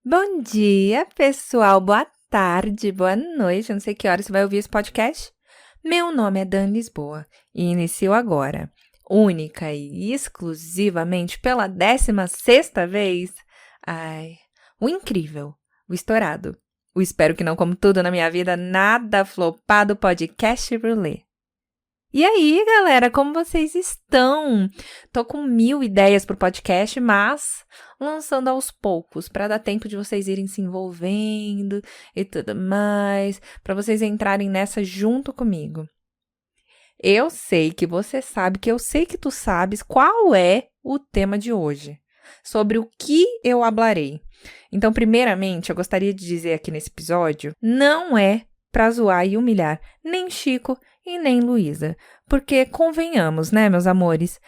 Bom dia, pessoal. Boa tarde, boa noite. Eu não sei que hora você vai ouvir esse podcast. Meu nome é Dan Lisboa e inicio agora, única e exclusivamente pela 16ª vez, o incrível, o estourado, o espero que não como tudo na minha vida, nada flopado podcast Brulé. E aí, galera, como vocês estão? Tô com 1000 ideias pro podcast, mas lançando aos poucos, para dar tempo de vocês irem se envolvendo e tudo mais, para vocês entrarem nessa junto comigo. Eu sei que você sabe, que eu sei que tu sabes qual é o tema de hoje, sobre o que eu hablarei. Então, primeiramente, eu gostaria de dizer aqui nesse episódio, não é para zoar e humilhar nem Chico e nem Luísa, porque convenhamos, né, meus amores?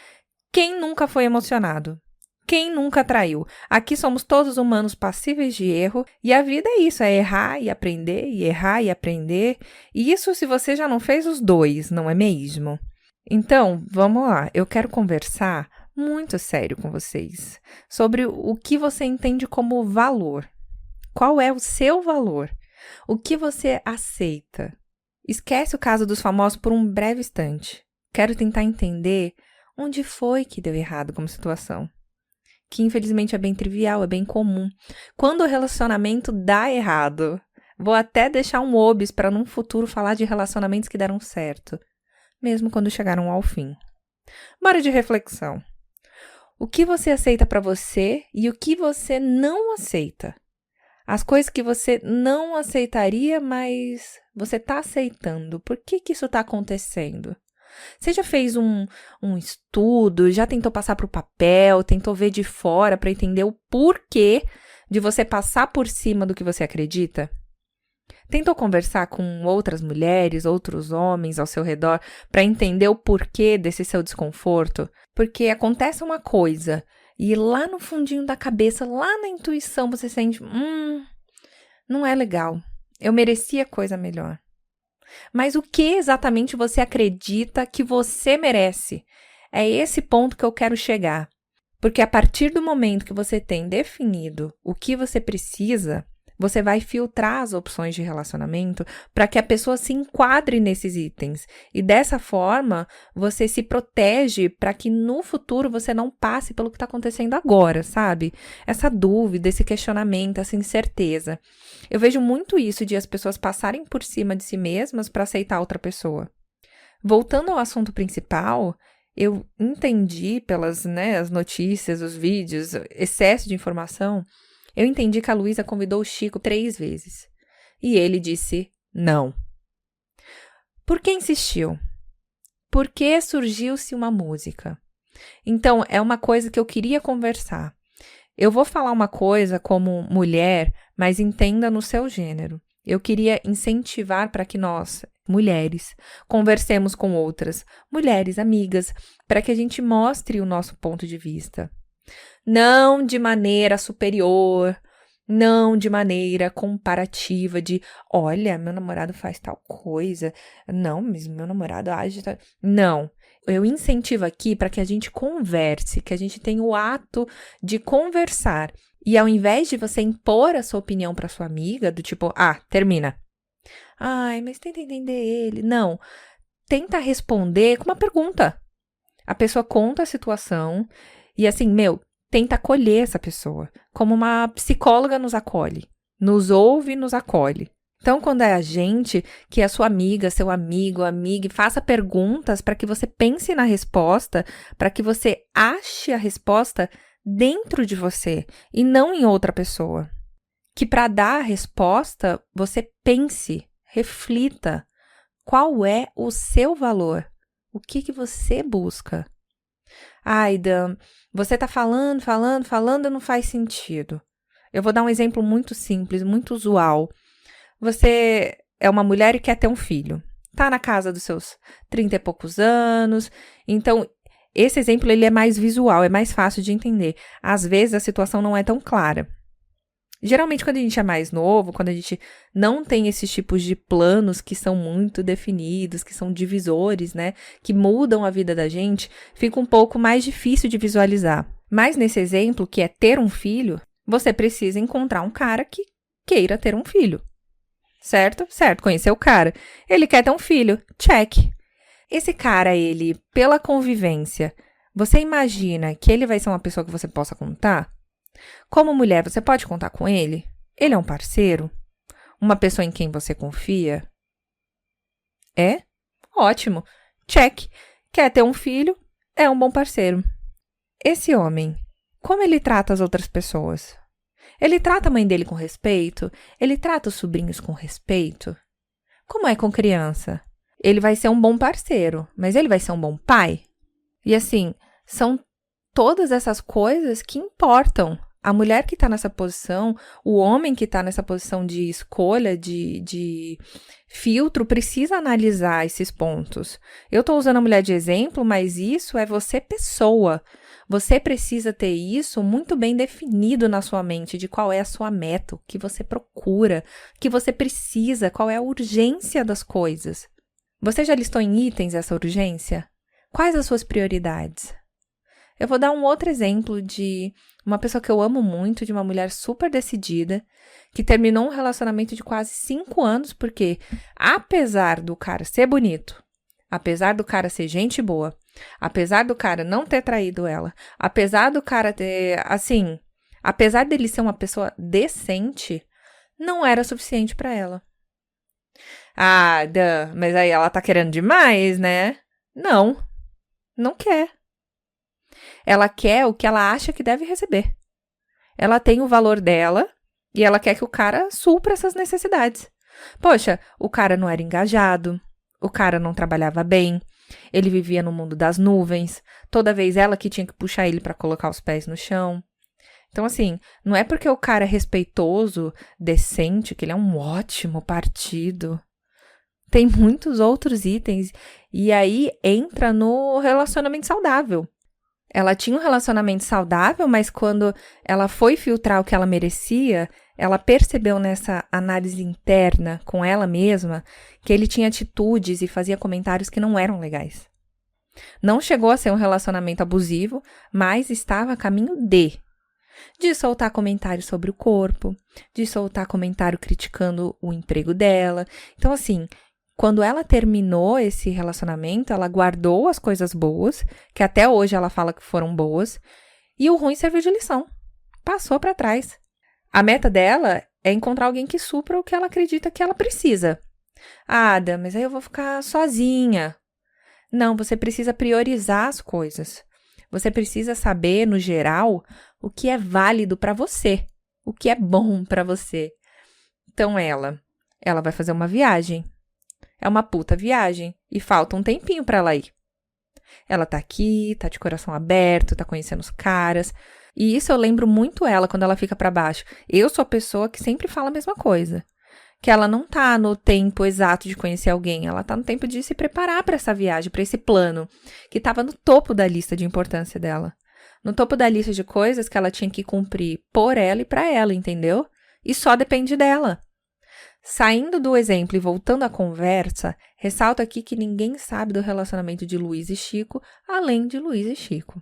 Quem nunca foi emocionado? Quem nunca traiu? Aqui somos todos humanos passíveis de erro e a vida é isso, é errar e aprender, e errar e aprender. E isso se você já não fez os dois, não é mesmo? Então, vamos lá, eu quero conversar muito sério com vocês sobre o que você entende como valor. Qual é o seu valor? O que você aceita? Esquece o caso dos famosos por um breve instante. Quero tentar entender onde foi que deu errado como situação. Que infelizmente é bem trivial, é bem comum. Quando o relacionamento dá errado, vou até deixar um obs para num futuro falar de relacionamentos que deram certo, mesmo quando chegaram ao fim. Bora de reflexão. O que você aceita para você e o que você não aceita? As coisas que você não aceitaria, mas você está aceitando. Por que isso está acontecendo? Você já fez um estudo, já tentou passar para o papel, tentou ver de fora para entender o porquê de você passar por cima do que você acredita? Tentou conversar com outras mulheres, outros homens ao seu redor para entender o porquê desse seu desconforto? Porque acontece uma coisa e lá no fundinho da cabeça, lá na intuição, você sente, não é legal, eu merecia coisa melhor. Mas o que exatamente você acredita que você merece? É esse ponto que eu quero chegar. Porque a partir do momento que você tem definido o que você precisa, você vai filtrar as opções de relacionamento para que a pessoa se enquadre nesses itens. E dessa forma, você se protege para que no futuro você não passe pelo que está acontecendo agora, sabe? Essa dúvida, esse questionamento, essa incerteza. Eu vejo muito isso de as pessoas passarem por cima de si mesmas para aceitar outra pessoa. Voltando ao assunto principal, eu entendi pelas as notícias, os vídeos, excesso de informação, eu entendi que a Luísa convidou o Chico 3 vezes. E ele disse não. Por que insistiu? Porque surgiu-se uma música. Então, é uma coisa que eu queria conversar. Eu vou falar uma coisa como mulher, mas entenda no seu gênero. Eu queria incentivar para que nós, mulheres, conversemos com outras mulheres, amigas, para que a gente mostre o nosso ponto de vista. Não de maneira superior, não de maneira comparativa de, olha, meu namorado faz tal coisa, não, mas meu namorado age tal... Não, eu incentivo aqui para que a gente converse, que a gente tenha o ato de conversar. E ao invés de você impor a sua opinião para sua amiga, do tipo, termina. Ai, mas tenta entender ele. Não, tenta responder com uma pergunta. A pessoa conta a situação e assim, tenta acolher essa pessoa, como uma psicóloga nos acolhe, nos ouve e nos acolhe. Então, quando é a gente, que é a sua amiga, seu amigo, amiga, faça perguntas para que você pense na resposta, para que você ache a resposta dentro de você e não em outra pessoa. Que para dar a resposta, você pense, reflita, qual é o seu valor? O que você busca? Ai, Dan, você tá falando, não faz sentido. Eu vou dar um exemplo muito simples, muito usual. Você é uma mulher e quer ter um filho. Tá na casa dos seus 30 e poucos anos. Então, esse exemplo ele é mais visual, é mais fácil de entender. Às vezes, a situação não é tão clara. Geralmente, quando a gente é mais novo, quando a gente não tem esses tipos de planos que são muito definidos, que são divisores, né? Que mudam a vida da gente, fica um pouco mais difícil de visualizar. Mas nesse exemplo, que é ter um filho, você precisa encontrar um cara que queira ter um filho. Certo? Certo, conheceu o cara. Ele quer ter um filho. Check. Esse cara, ele, pela convivência, você imagina que ele vai ser uma pessoa que você possa contar? Como mulher, você pode contar com ele? Ele é um parceiro? Uma pessoa em quem você confia? É? Ótimo. Check. Quer ter um filho? É um bom parceiro. Esse homem, como ele trata as outras pessoas? Ele trata a mãe dele com respeito? Ele trata os sobrinhos com respeito? Como é com criança? Ele vai ser um bom parceiro, mas ele vai ser um bom pai? E assim, são todas essas coisas que importam. A mulher que está nessa posição, o homem que está nessa posição de escolha, de filtro, precisa analisar esses pontos. Eu estou usando a mulher de exemplo, mas isso é você pessoa. Você precisa ter isso muito bem definido na sua mente, de qual é a sua meta, o que você procura, o que você precisa, qual é a urgência das coisas. Você já listou em itens essa urgência? Quais as suas prioridades? Eu vou dar um outro exemplo de uma pessoa que eu amo muito, de uma mulher super decidida, que terminou um relacionamento de quase 5 anos, porque apesar do cara ser bonito, apesar do cara ser gente boa, apesar do cara não ter traído ela, apesar do cara ter, assim, apesar dele ser uma pessoa decente, não era suficiente pra ela. Ah, mas aí ela tá querendo demais, né? Não, não quer. Ela quer o que ela acha que deve receber. Ela tem o valor dela e ela quer que o cara supra essas necessidades. Poxa, o cara não era engajado, o cara não trabalhava bem, ele vivia no mundo das nuvens, toda vez ela que tinha que puxar ele para colocar os pés no chão. Então, assim, não é porque o cara é respeitoso, decente, que ele é um ótimo partido. Tem muitos outros itens e aí entra no relacionamento saudável. Ela tinha um relacionamento saudável, mas quando ela foi filtrar o que ela merecia, ela percebeu nessa análise interna com ela mesma que ele tinha atitudes e fazia comentários que não eram legais. Não chegou a ser um relacionamento abusivo, mas estava a caminho de soltar comentários sobre o corpo, de soltar comentário criticando o emprego dela. Então, assim, quando ela terminou esse relacionamento, ela guardou as coisas boas, que até hoje ela fala que foram boas, e o ruim serviu de lição. Passou para trás. A meta dela é encontrar alguém que supra o que ela acredita que ela precisa. Ah, Ada, mas aí eu vou ficar sozinha. Não, você precisa priorizar as coisas. Você precisa saber, no geral, o que é válido para você, o que é bom para você. Então ela vai fazer uma viagem. É uma puta viagem e falta um tempinho pra ela ir. Ela tá aqui, tá de coração aberto, tá conhecendo os caras. E isso eu lembro muito ela quando ela fica pra baixo. Eu sou a pessoa que sempre fala a mesma coisa. Que ela não tá no tempo exato de conhecer alguém. Ela tá no tempo de se preparar pra essa viagem, pra esse plano. Que tava no topo da lista de importância dela. No topo da lista de coisas que ela tinha que cumprir por ela e pra ela, entendeu? E só depende dela. Saindo do exemplo e voltando à conversa, ressalto aqui que ninguém sabe do relacionamento de Luiz e Chico, além de Luiz e Chico.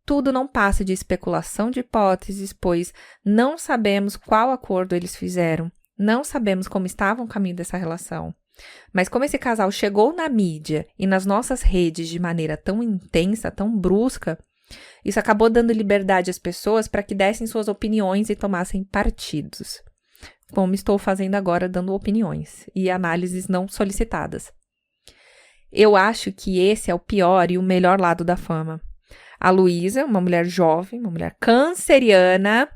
Tudo não passa de especulação de hipóteses, pois não sabemos qual acordo eles fizeram, não sabemos como estava o caminho dessa relação. Mas como esse casal chegou na mídia e nas nossas redes de maneira tão intensa, tão brusca, isso acabou dando liberdade às pessoas para que dessem suas opiniões e tomassem partidos. Como estou fazendo agora, dando opiniões e análises não solicitadas. Eu acho que esse é o pior e o melhor lado da fama. A Luísa, uma mulher jovem, uma mulher canceriana,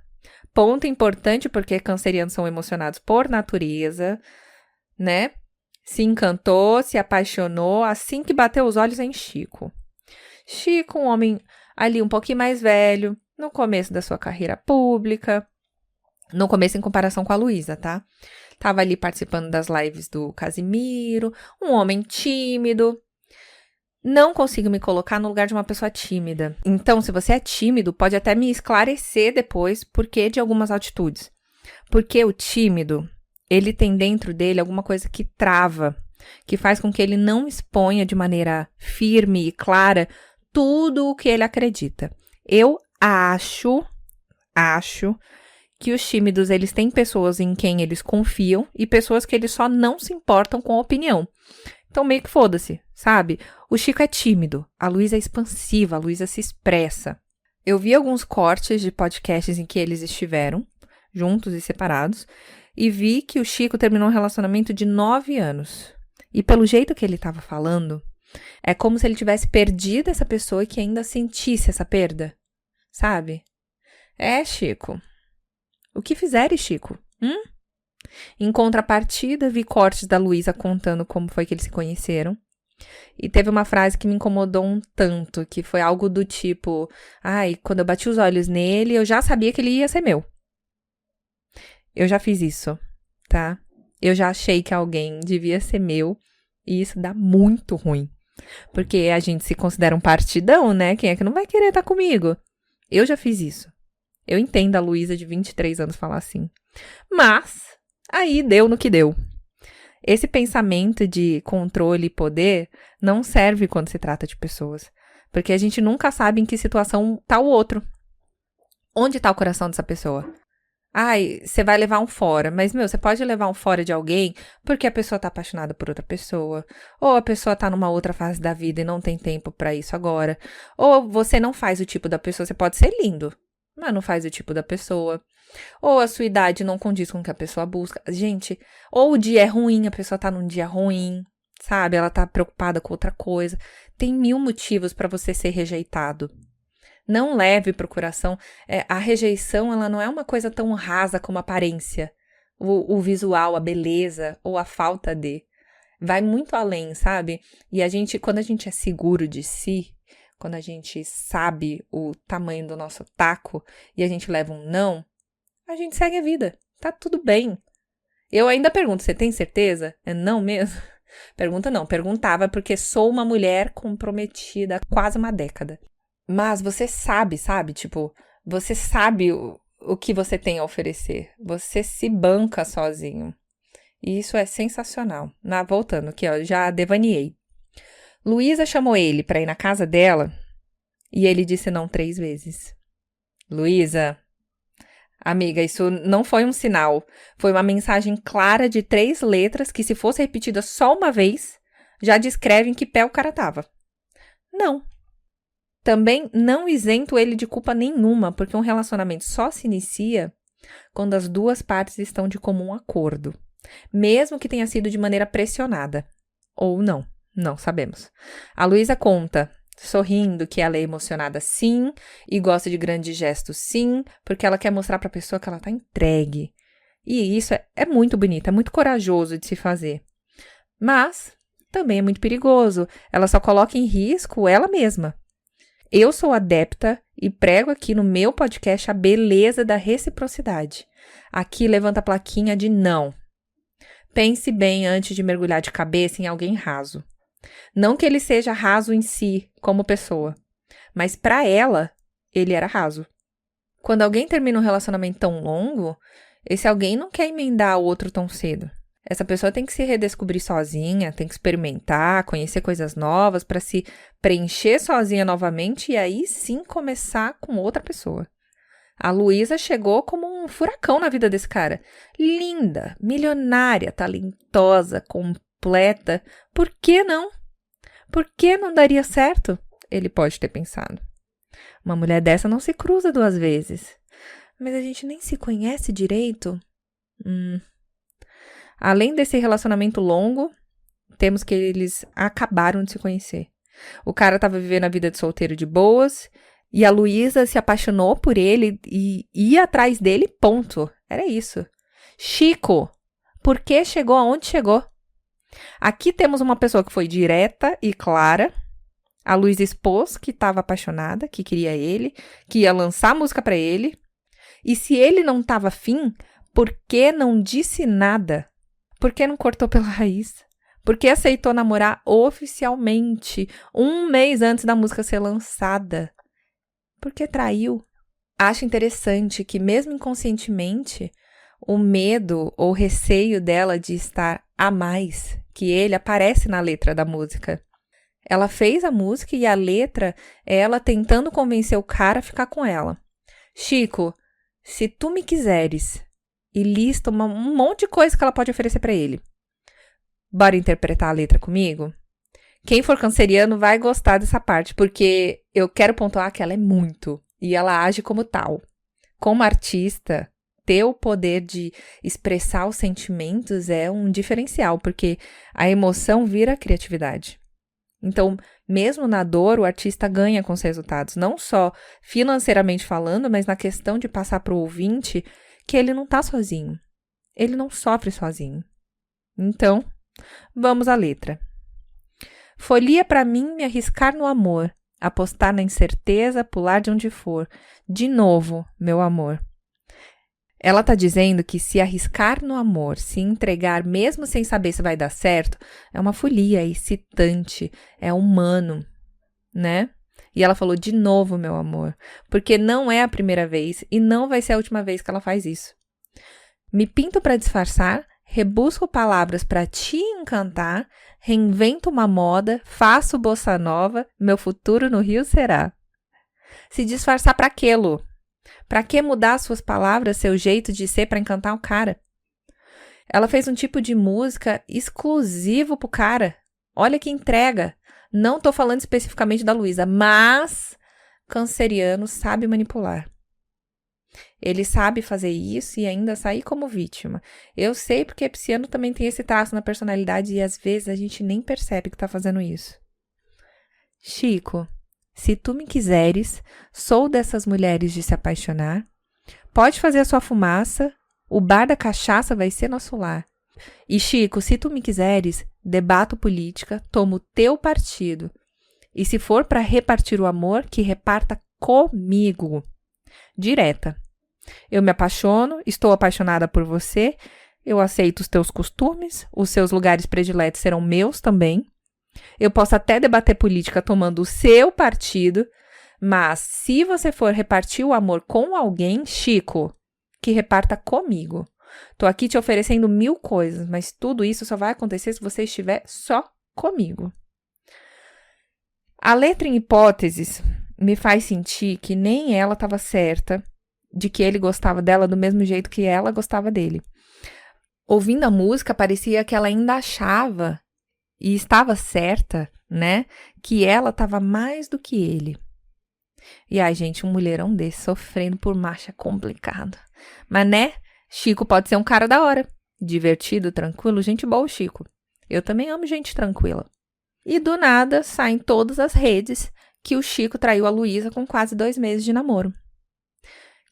ponto importante porque cancerianos são emocionados por natureza, né? Se encantou, se apaixonou, assim que bateu os olhos em Chico. Chico, um homem ali um pouquinho mais velho, no começo da sua carreira pública, no começo em comparação com a Luísa, tá? Tava ali participando das lives do Casimiro, um homem tímido. Não consigo me colocar no lugar de uma pessoa tímida. Então, se você é tímido, pode até me esclarecer depois por que de algumas atitudes. Porque o tímido, ele tem dentro dele alguma coisa que trava, que faz com que ele não exponha de maneira firme e clara tudo o que ele acredita. Eu acho que os tímidos, eles têm pessoas em quem eles confiam e pessoas que eles só não se importam com a opinião. Então, meio que foda-se, sabe? O Chico é tímido, a Luísa é expansiva, a Luísa se expressa. Eu vi alguns cortes de podcasts em que eles estiveram, juntos e separados, e vi que o Chico terminou um relacionamento de 9 anos. E pelo jeito que ele estava falando, é como se ele tivesse perdido essa pessoa e que ainda sentisse essa perda, sabe? É, Chico. O que fizeres, Chico? Em contrapartida, vi cortes da Luísa contando como foi que eles se conheceram. E teve uma frase que me incomodou um tanto, que foi algo do tipo: ai, quando eu bati os olhos nele, eu já sabia que ele ia ser meu. Eu já fiz isso, tá? Eu já achei que alguém devia ser meu, e isso dá muito ruim. Porque a gente se considera um partidão, né? Quem é que não vai querer estar comigo? Eu já fiz isso. Eu entendo a Luísa de 23 anos falar assim. Mas, aí deu no que deu. Esse pensamento de controle e poder não serve quando se trata de pessoas. Porque a gente nunca sabe em que situação tá o outro. Onde tá o coração dessa pessoa? Ai, você vai levar um fora. Mas, você pode levar um fora de alguém porque a pessoa tá apaixonada por outra pessoa. Ou a pessoa tá numa outra fase da vida e não tem tempo pra isso agora. Ou você não faz o tipo da pessoa. Você pode ser lindo, mas não faz o tipo da pessoa. Ou a sua idade não condiz com o que a pessoa busca. Gente, ou o dia é ruim, a pessoa tá num dia ruim, sabe? Ela tá preocupada com outra coisa. Tem 1000 motivos pra você ser rejeitado. Não leve pro coração. A rejeição, ela não é uma coisa tão rasa como a aparência. O visual, a beleza ou a falta de. Vai muito além, sabe? E quando a gente é seguro de si, quando a gente sabe o tamanho do nosso taco e a gente leva um não, a gente segue a vida. Tá tudo bem. Eu ainda pergunto, você tem certeza? É não mesmo? Pergunta não, perguntava porque sou uma mulher comprometida há quase uma década. Mas você sabe? Tipo, você sabe o que você tem a oferecer. Você se banca sozinho. E isso é sensacional. Voltando aqui, ó, já devaneei. Luísa chamou ele pra ir na casa dela e ele disse não 3 vezes. Luísa, amiga, isso não foi um sinal. Foi uma mensagem clara de 3 letras que, se fosse repetida só uma vez, já descreve em que pé o cara tava. Não. Também não isento ele de culpa nenhuma, porque um relacionamento só se inicia quando as 2 partes estão de comum acordo, mesmo que tenha sido de maneira pressionada. Ou não, não sabemos. A Luísa conta, sorrindo, que ela é emocionada sim, e gosta de grandes gestos sim, porque ela quer mostrar pra pessoa que ela tá entregue. E isso é muito bonito, é muito corajoso de se fazer. Mas também é muito perigoso, ela só coloca em risco ela mesma. Eu sou adepta e prego aqui no meu podcast a beleza da reciprocidade. Aqui levanta a plaquinha de não. Pense bem antes de mergulhar de cabeça em alguém raso. Não que ele seja raso em si, como pessoa, mas para ela, ele era raso. Quando alguém termina um relacionamento tão longo, esse alguém não quer emendar o outro tão cedo. Essa pessoa tem que se redescobrir sozinha, tem que experimentar, conhecer coisas novas para se preencher sozinha novamente e aí sim começar com outra pessoa. A Luísa chegou como um furacão na vida desse cara. Linda, milionária, talentosa, completa. Por que não? Por que não daria certo? Ele pode ter pensado. Uma mulher dessa não se cruza 2 vezes. Mas a gente nem se conhece direito. Além desse relacionamento longo, temos que eles acabaram de se conhecer. O cara estava vivendo a vida de solteiro de boas e a Luísa se apaixonou por ele e ia atrás dele, ponto. Era isso. Chico, por que chegou aonde chegou? Aqui temos uma pessoa que foi direta e clara. A Luísa expôs que estava apaixonada, que queria ele, que ia lançar música para ele. E se ele não estava afim, por que não disse nada? Por que não cortou pela raiz? Por que aceitou namorar oficialmente 1 mês antes da música ser lançada? Por que traiu? Acho interessante que, mesmo inconscientemente, o medo ou receio dela de estar a mais que ele aparece na letra da música. Ela fez a música e a letra é ela tentando convencer o cara a ficar com ela. Chico, se tu me quiseres, e lista um monte de coisa que ela pode oferecer pra ele. Bora interpretar a letra comigo? Quem for canceriano vai gostar dessa parte, porque eu quero pontuar que ela é muito, e ela age como tal. Como artista, ter o poder de expressar os sentimentos é um diferencial, porque a emoção vira criatividade. Então, mesmo na dor, o artista ganha com os resultados, não só financeiramente falando, mas na questão de passar para o ouvinte que ele não está sozinho, ele não sofre sozinho. Então, vamos à letra. Folia para mim me arriscar no amor, apostar na incerteza, pular de onde for. De novo, meu amor. Ela tá dizendo que se arriscar no amor, se entregar mesmo sem saber se vai dar certo, é uma folia, é excitante, é humano, né? E ela falou de novo, meu amor, porque não é a primeira vez e não vai ser a última vez que ela faz isso. Me pinto para disfarçar, rebusco palavras para te encantar, reinvento uma moda, faço bossa nova, meu futuro no Rio será. Se disfarçar para quê, Lu? Pra que mudar suas palavras, seu jeito de ser para encantar o cara? Ela fez um tipo de música exclusivo pro cara. Olha que entrega. Não tô falando especificamente da Luísa, mas canceriano sabe manipular. Ele sabe fazer isso e ainda sair como vítima. Eu sei porque pisciano também tem esse traço na personalidade e às vezes a gente nem percebe que tá fazendo isso. Chico, se tu me quiseres, sou dessas mulheres de se apaixonar. Pode fazer a sua fumaça, o bar da cachaça vai ser nosso lar. E Chico, se tu me quiseres, debato política, tomo teu partido. E se for para repartir o amor, que reparta comigo. Direta. Eu me apaixono, estou apaixonada por você, eu aceito os teus costumes, os seus lugares prediletos serão meus também. Eu posso até debater política tomando o seu partido, mas se você for repartir o amor com alguém, Chico, que reparta comigo. Tô aqui te oferecendo 1000 coisas, mas tudo isso só vai acontecer se você estiver só comigo. A letra em hipóteses me faz sentir que nem ela estava certa de que ele gostava dela do mesmo jeito que ela gostava dele. Ouvindo a música, parecia que ela ainda achava e estava certa, né, que ela estava mais do que ele. E ai, gente, um mulherão desse sofrendo por macho é complicado. Mas, né, Chico pode ser um cara da hora, divertido, tranquilo, gente boa, o Chico. Eu também amo gente tranquila. E do nada, saem todas as redes que o Chico traiu a Luísa com quase 2 meses de namoro.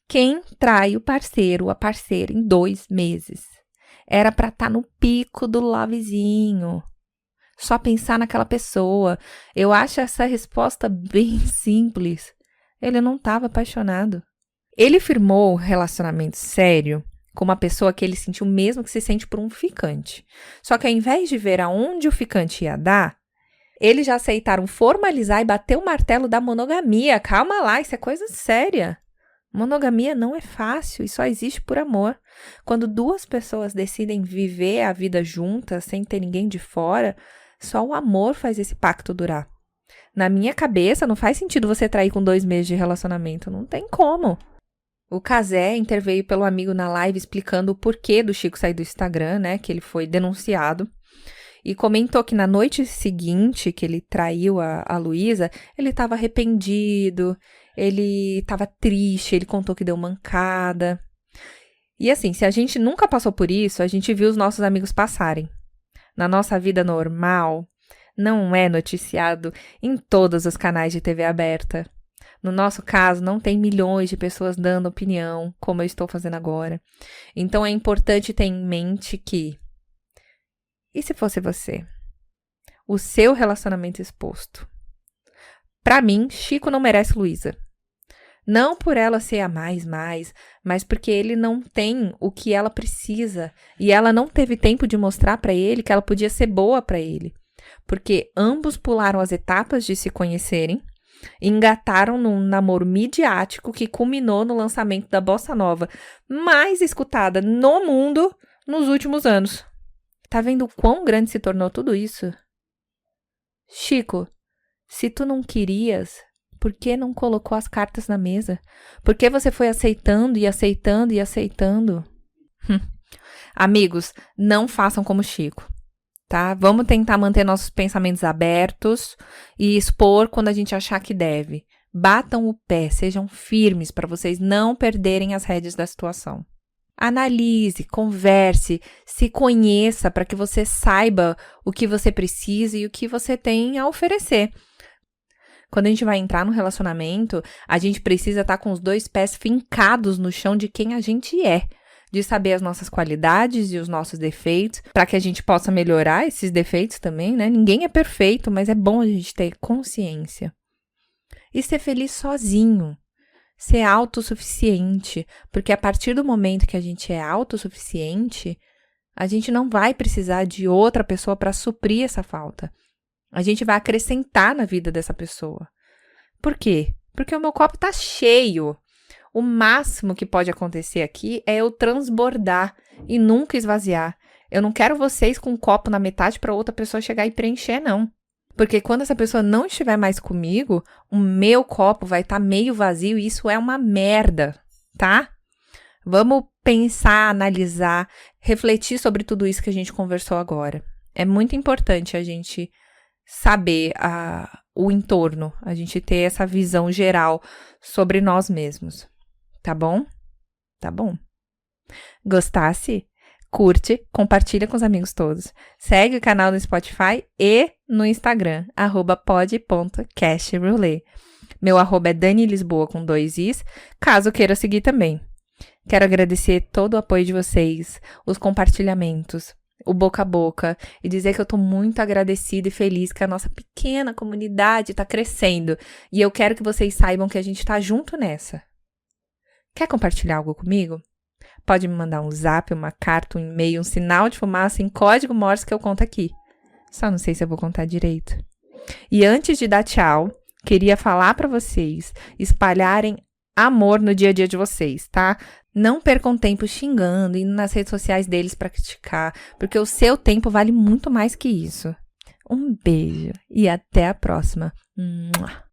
Quem trai o parceiro ou a parceira em 2 meses? Era pra estar no pico do lovezinho. Só pensar naquela pessoa. Eu acho essa resposta bem simples. Ele não estava apaixonado. Ele firmou um relacionamento sério com uma pessoa que ele sentiu mesmo que se sente por um ficante. Só que ao invés de ver aonde o ficante ia dar, eles já aceitaram formalizar e bater o martelo da monogamia. Calma lá, isso é coisa séria. Monogamia não é fácil e só existe por amor. Quando 2 pessoas decidem viver a vida juntas sem ter ninguém de fora, só o amor faz esse pacto durar. Na minha cabeça, não faz sentido você trair com 2 meses de relacionamento. Não tem como. O Cazé interveio pelo amigo na live explicando o porquê do Chico sair do Instagram, né? Que ele foi denunciado. E comentou que na noite seguinte que ele traiu a Luísa, ele estava arrependido, ele estava triste, ele contou que deu mancada. E assim, se a gente nunca passou por isso, a gente viu os nossos amigos passarem. Na nossa vida normal, não é noticiado em todos os canais de TV aberta. No nosso caso, não tem milhões de pessoas dando opinião, como eu estou fazendo agora. Então, é importante ter em mente que, e se fosse você? O seu relacionamento exposto. Pra mim, Chico não merece Luísa. Não por ela ser a mais, mas porque ele não tem o que ela precisa. E ela não teve tempo de mostrar pra ele que ela podia ser boa pra ele. Porque ambos pularam as etapas de se conhecerem, engataram num namoro midiático que culminou no lançamento da bossa nova mais escutada no mundo nos últimos anos. Tá vendo o quão grande se tornou tudo isso? Chico, Se tu não querias, por que não colocou as cartas na mesa? Por que você foi aceitando e aceitando e aceitando? Amigos, não façam como Chico, tá? Vamos tentar manter nossos pensamentos abertos e expor quando a gente achar que deve. Batam o pé, sejam firmes para vocês não perderem as rédeas da situação. Analise, converse, se conheça para que você saiba o que você precisa e o que você tem a oferecer. Quando a gente vai entrar no relacionamento, a gente precisa estar com os 2 pés fincados no chão de quem a gente é, de saber as nossas qualidades e os nossos defeitos, para que a gente possa melhorar esses defeitos também, né? Ninguém é perfeito, mas é bom a gente ter consciência. E ser feliz sozinho, ser autossuficiente, porque a partir do momento que a gente é autossuficiente, a gente não vai precisar de outra pessoa para suprir essa falta. A gente vai acrescentar na vida dessa pessoa. Por quê? Porque o meu copo está cheio. O máximo que pode acontecer aqui é eu transbordar e nunca esvaziar. Eu não quero vocês com um copo na metade para outra pessoa chegar e preencher, não. Porque quando essa pessoa não estiver mais comigo, o meu copo vai estar meio vazio e isso é uma merda, tá? Vamos pensar, analisar, refletir sobre tudo isso que a gente conversou agora. É muito importante a gente saber o entorno, a gente ter essa visão geral sobre nós mesmos. Tá bom? Tá bom. Gostasse? Curte, compartilha com os amigos todos. Segue o canal no Spotify e no Instagram, @pod.castroulette. Meu arroba é Dani Lisboa com 2 Is, caso queira seguir também. Quero agradecer todo o apoio de vocês, os compartilhamentos, o boca a boca e dizer que eu tô muito agradecida e feliz que a nossa pequena comunidade tá crescendo e eu quero que vocês saibam que a gente tá junto nessa. Quer compartilhar algo comigo? Pode me mandar um zap, uma carta, um e-mail, um sinal de fumaça em código Morse que eu conto aqui. Só não sei se eu vou contar direito. E antes de dar tchau, queria falar pra vocês espalharem amor no dia a dia de vocês, tá? Não percam tempo xingando, indo nas redes sociais deles pra criticar, porque o seu tempo vale muito mais que isso. Um beijo e até a próxima. Mua.